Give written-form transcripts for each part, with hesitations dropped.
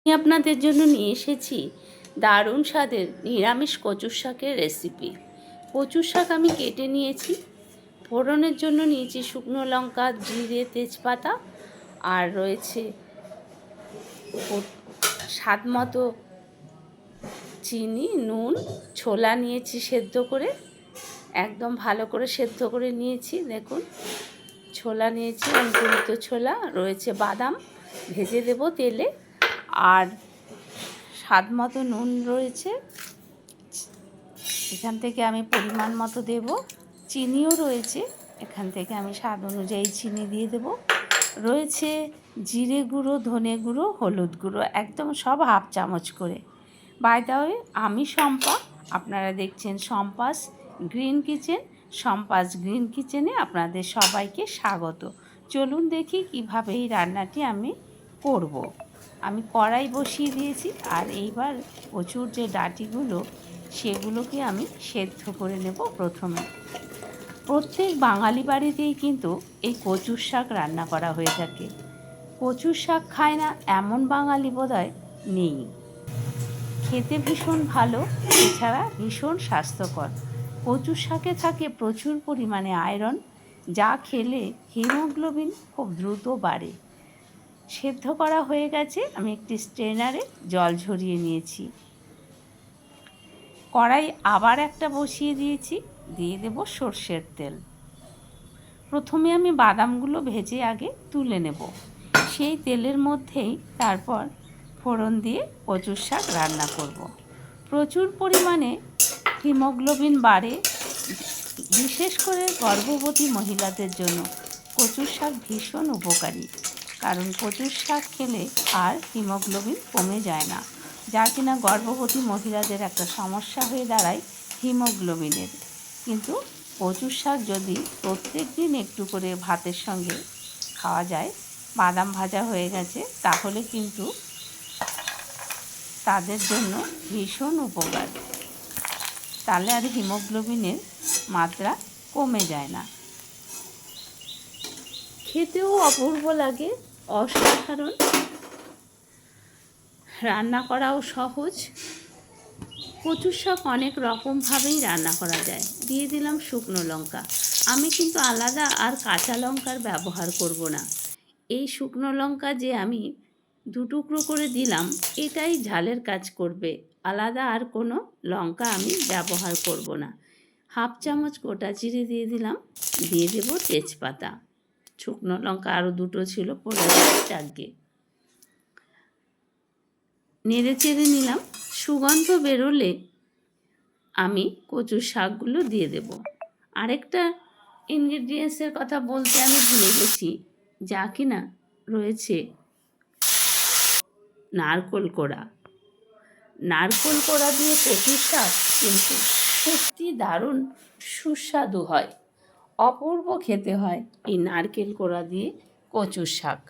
আমি আপনাদের জন্য নিয়ে এসেছি দারুণ স্বাদের নিরামিষ কচুর শাকের রেসিপি। কচুর শাক আমি কেটে নিয়েছি। ফোড়নের জন্য নিয়েছি শুকনো লঙ্কা, জিরে, তেজপাতা, আর রয়েছে স্বাদ মতো চিনি, নুন। ছোলা নিয়েছি সেদ্ধ করে, একদম ভালো করে সেদ্ধ করে নিয়েছি। দেখুন, ছোলা নিয়েছি, অঙ্কুরিত ছোলা রয়েছে, বাদাম ভেজে দেব তেলে, আর স্বাদ মতো নুন রয়েছে, এখান থেকে আমি পরিমাণ মতো দেব। চিনিও রয়েছে, এখান থেকে আমি স্বাদ অনুযায়ী চিনি দিয়ে দেব। রয়েছে জিরে গুঁড়ো, ধনে গুঁড়ো, হলুদ গুঁড়ো, একদম সব হাফ চামচ করে। বাই দ্য ওয়ে, আমি শম্পা, আপনারা দেখছেন Shampa's green kitchen. Shampa's green কিচেনে আপনাদের সবাইকে স্বাগত। চলুন দেখি কিভাবে এই রান্নাটি আমি করব। আমি কড়াই বসিয়ে দিয়েছি, আর এইবার কচুর যে ডাঁটিগুলো সেগুলোকে আমি সেদ্ধ করে নেব। প্রথমে প্রত্যেক বাঙালি বাড়িতেই কিন্তু এই কচুর শাক রান্না করা হয়ে থাকে। কচুর শাক খায় না এমন বাঙালি বোধহয় নেই। খেতে ভীষণ ভালো, এছাড়া ভীষণ স্বাস্থ্যকর। কচুর শাকে থাকে প্রচুর পরিমাণে আয়রন, যা খেলে হিমোগ্লোবিন খুব দ্রুত বাড়ে। সেদ্ধ করা হয়ে গেছে, আমি একটি স্ট্রেনারে জল ঝরিয়ে নিয়েছি। কড়াই আবার একটা বসিয়ে দিয়েছি, দিয়ে দেব সর্ষের তেল। প্রথমে আমি বাদামগুলো ভেজে আগে তুলে নেব, সেই তেলের মধ্যেই তারপর ফোড়ন দিয়ে কচুর শাক রান্না করব। প্রচুর পরিমাণে হিমোগ্লোবিন বাড়ে, বিশেষ করে গর্ভবতী মহিলাদের জন্য কচুর শাক ভীষণ উপকারী, কারণ কচুর শাক খেলে আর হিমোগ্লোবিন কমে যায় না, যা কিনা গর্ভবতী মহিলাদের একটা সমস্যা হয়ে দাঁড়ায় হিমোগ্লোবিনের। কিন্তু কচুর শাক যদি প্রত্যেক দিন একটু করে ভাতের সঙ্গে খাওয়া যায়, বাদাম ভাজা হয়ে গেছে, তাহলে কিন্তু তাদের জন্য ভীষণ উপকার। তাহলে আর হিমোগ্লোবিনের মাত্রা কমে যায় না, খেতেও অপূর্ব লাগে, অসাধারণ, রান্না করাও সহজ। কচুর শাক অনেক রকমভাবেই রান্না করা যায়। দিয়ে দিলাম শুকনো লঙ্কা। আমি কিন্তু আলাদা আর কাঁচা লঙ্কার ব্যবহার করব না। এই শুকনো লঙ্কা যে আমি দু টুকরো করে দিলাম, এটাই ঝালের কাজ করবে, আলাদা আর কোনো লঙ্কা আমি ব্যবহার করব না। হাফ চামচ গোটা জিরে দিয়ে দিলাম, দিয়ে দেব তেজপাতা। শুকনো লঙ্কা আরও দুটো ছিল, পড়ে চারগে নেড়ে চেড়ে নিলাম। সুগন্ধ বেরোলে আমি কচুর শাকগুলো দিয়ে দেব। আরেকটা ইনগ্রিডিয়েন্টসের কথা বলতে আমি ভুলে গেছি, যা কিনা রয়েছে নারকোল কোড়া। নারকোল কোড়া দিয়ে কচুর শাক কিন্তু সত্যি দারুণ সুস্বাদু হয়, অপূর্ব খেতে হয় এই নারকেল কোড়া দিয়ে কচুর শাক।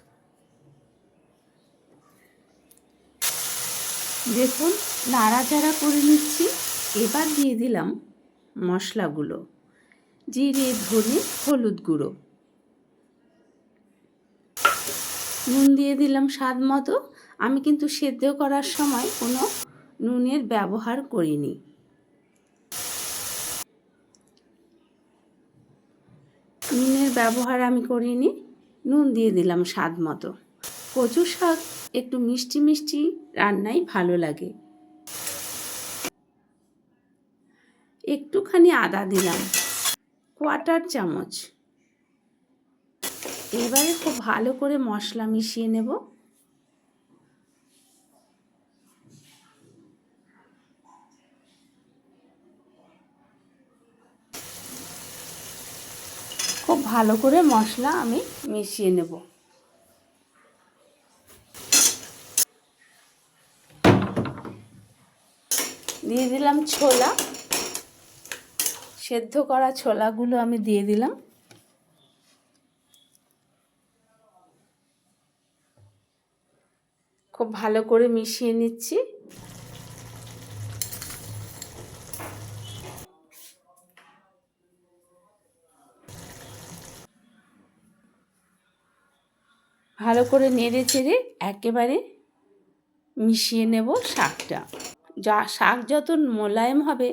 দেখুন, নাড়াচাড়া করে নিচ্ছি। এবার দিয়ে দিলাম মশলাগুলো, জিরে, ধনে, হলুদ গুঁড়ো, নুন দিয়ে দিলাম স্বাদ মতো। আমি কিন্তু সেদ্ধ করার সময় কোনো নুনের ব্যবহার করিনি। নুনের ব্যবহার আমি করিনি, নুন দিয়ে দিলাম স্বাদ মতো। কচু শাক একটু মিষ্টি মিষ্টি রান্নাই ভালো লাগে। একটুখানি আদা দিলাম, কোয়ার্টার চামচ। এবারে খুব ভালো করে মশলা মিশিয়ে নেব। খুব ভালো করে মশলা আমি মিশিয়ে নেব। দিয়ে দিলাম ছোলা, সেদ্ধ করা ছোলাগুলো আমি দিয়ে দিলাম। খুব ভালো করে মিশিয়ে নিচ্ছি। ভালো করে নেড়ে চেড়ে একেবারে মিশিয়ে নেব শাকটা। শাক যত মোলায়েম হবে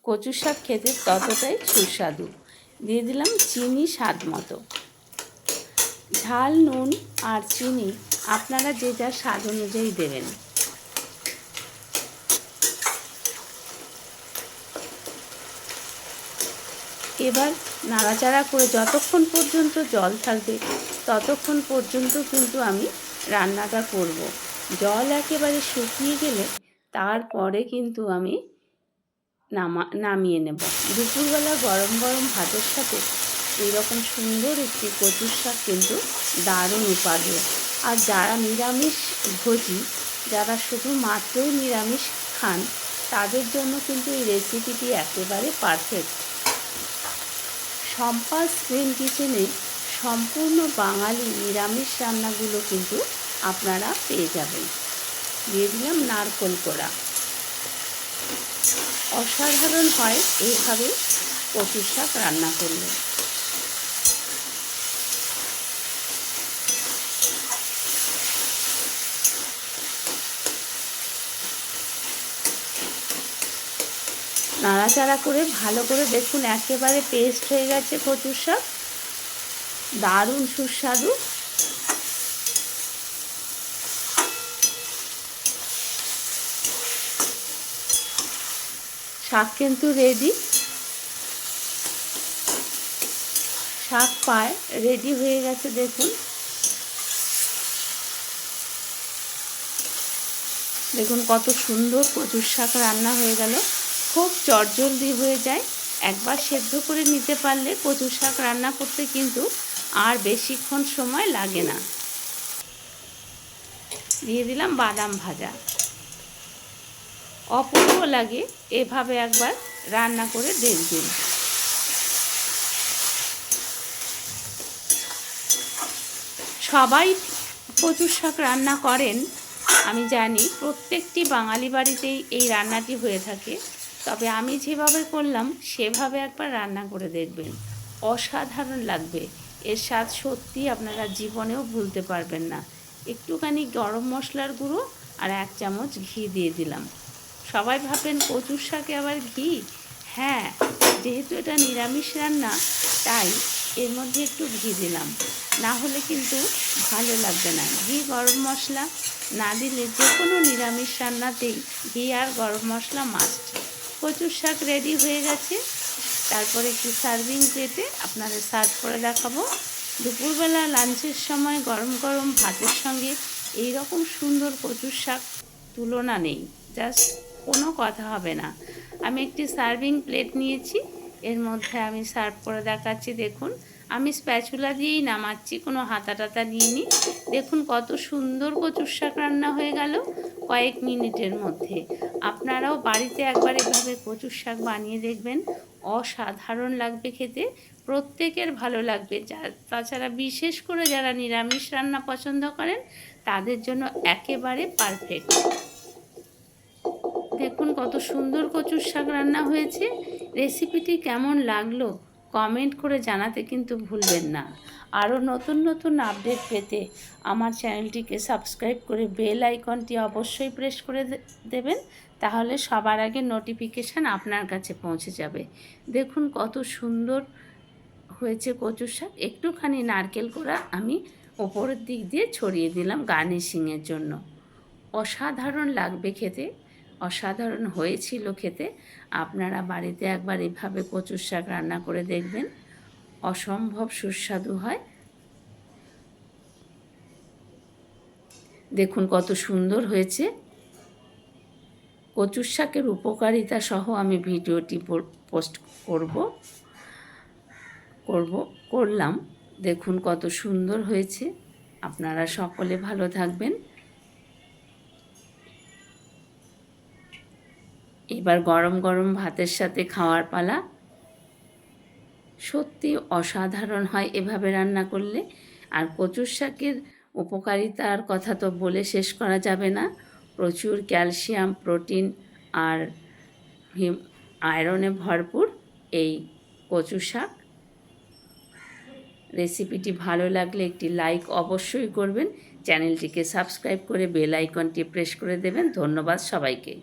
কচু শাক খেতে ততটাই সুস্বাদু। দিয়ে দিলাম চিনি স্বাদ মতো। ঝাল, নুন আর চিনি আপনারা যে যার স্বাদ অনুযায়ী দেবেন। এবার নাড়াচাড়া করে যতক্ষণ পর্যন্ত জল থাকবে ততক্ষণ পর্যন্ত কিন্তু আমি রান্নাটা করব। জল একেবারে শুকিয়ে গেলে তারপরে কিন্তু আমি নামিয়ে নেব। দুপুরবেলা গরম গরম ভাতের সাথে এইরকম সুন্দর একটি কচুর শাক কিন্তু দারুণ উপাদেয়। আর যারা নিরামিষ ভোজী, যারা শুধুমাত্রই নিরামিষ খান, তাদের জন্য কিন্তু এই রেসিপিটি একেবারে পারফেক্ট। সম্পাস গ্রিন কিচেনে সম্পূর্ণ বাঙালি নিরামিষ রান্নাগুলো কিন্তু আপনারা পেয়ে যাবেন। দিয়ে দিলাম নারকেল কোড়া। অসাধারণ হয় এইভাবে কচুর শাক রান্না করলে। নাড়াচাড়া করে ভালো করে দেখুন একেবারে পেস্ট হয়ে গেছে কচুর শাক, দারুণ সুস্বাদু। শাক কিন্তু রেডি। শাক প্রায় রেডি হয়ে গেছে দেখুন। দেখুন কত সুন্দর কচুর শাক রান্না হয়ে গেল। খুব চটজলদি হয়ে যায়। একবার সেদ্ধ করে নিতে পারলে কচুর শাক রান্না করতে কিন্তু আর বেশিক্ষণ সময় লাগে না। দিয়ে দিলাম বাদাম ভাজা। অপূর্ব লাগে, এভাবে একবার রান্না করে দেখবেন। সবাই কচুর শাক রান্না করেন আমি জানি, প্রত্যেকটি বাঙালি বাড়িতেই এই রান্নাটি হয়ে থাকে। তবে আমি যেভাবে করলাম সেভাবে একবার রান্না করে দেখবেন, অসাধারণ লাগবে। এর স্বাদ সত্যি আপনারা জীবনেও ভুলতে পারবেন না। একটুখানি গরম মশলার গুঁড়ো আর 1 চামচ ঘি দিয়ে দিলাম। সবাই ভাবেন কচুর শাকে আবার ঘি? হ্যাঁ, যেহেতু এটা নিরামিষ রান্না তাই এর মধ্যে একটু ঘি দিলাম, না হলে কিন্তু ভালো লাগবে না। ঘি, গরম মশলা না দিলে যে কোনো নিরামিষ রান্নাতেই ঘি আর গরম মশলা মাস্ট। কচুর শাক রেডি হয়ে গেছে। তারপরে একটু সার্ভিং প্লেটে আপনাদের সার্ভ করে দেখাবো। দুপুরবেলা লাঞ্চের সময় গরম গরম ভাতের সঙ্গে এই রকম সুন্দর কচুর শাক তুলনা নেই, জাস্ট কোনো কথা হবে না। আমি একটি সার্ভিং প্লেট নিয়েছি, এর মধ্যে আমি সার্ভ করে দেখাচ্ছি। দেখুন আমি স্প্যাচুলা দিয়েই নামাচ্ছি, কোনো হাতা টাতা নিইনি। দেখুন কত সুন্দর কচুর শাক রান্না হয়ে গেল কয়েক মিনিটের মধ্যে। আপনারাও বাড়িতে একবার এভাবে কচুর শাক বানিয়ে দেখবেন, অসাধারণ লাগবে খেতে, প্রত্যেকের ভালো লাগবে। তাছাড়া বিশেষ করে যারা নিরামিষ রান্না পছন্দ করেন তাদের জন্য একেবারে পারফেক্ট। দেখুন কত সুন্দর কচুর শাক রান্না হয়েছে। রেসিপিটি কেমন লাগলো কমেন্ট করে জানাতে কিন্তু ভুলবেন না। আরও নতুন নতুন আপডেট পেতে আমার চ্যানেলটিকে সাবস্ক্রাইব করে বেল আইকনটি অবশ্যই প্রেস করে দেবেন, তাহলে সবার আগে নোটিফিকেশান আপনার কাছে পৌঁছে যাবে। দেখুন কত সুন্দর হয়েছে কচুর শাক। একটুখানি নারকেল কোড়া আমি ওপরের দিক দিয়ে ছড়িয়ে দিলাম গার্নিশিংয়ের জন্য। অসাধারণ লাগবে খেতে, অসাধারণ হয়েছিল খেতে। আপনারা বাড়িতে একবার এভাবে কচুর শাক রান্না করে দেখবেন, অসম্ভব সুস্বাদু হয়। দেখুন কত সুন্দর হয়েছে। কচুর শাকের উপকারিতা সহ আমি ভিডিওটি পোস্ট করলাম। দেখুন কত সুন্দর হয়েছে। আপনারা সকলে ভালো থাকবেন। এবার গরম গরম ভাতের সাথে খাওয়ার পালা। সত্যি অসাধারণ হয় এভাবে রান্না করলে। আর কচুর শাকের উপকারিতার কথা তো বলে শেষ করা যাবে না। প্রচুর ক্যালসিয়াম, প্রোটিন আর আয়রনে ভরপুর এই কচু শাক। রেসিপিটি ভালো লাগলে একটি লাইক অবশ্যই করবেন। চ্যানেলটিকে সাবস্ক্রাইব করে বেল আইকনটি প্রেস করে দেবেন। ধন্যবাদ সবাইকে।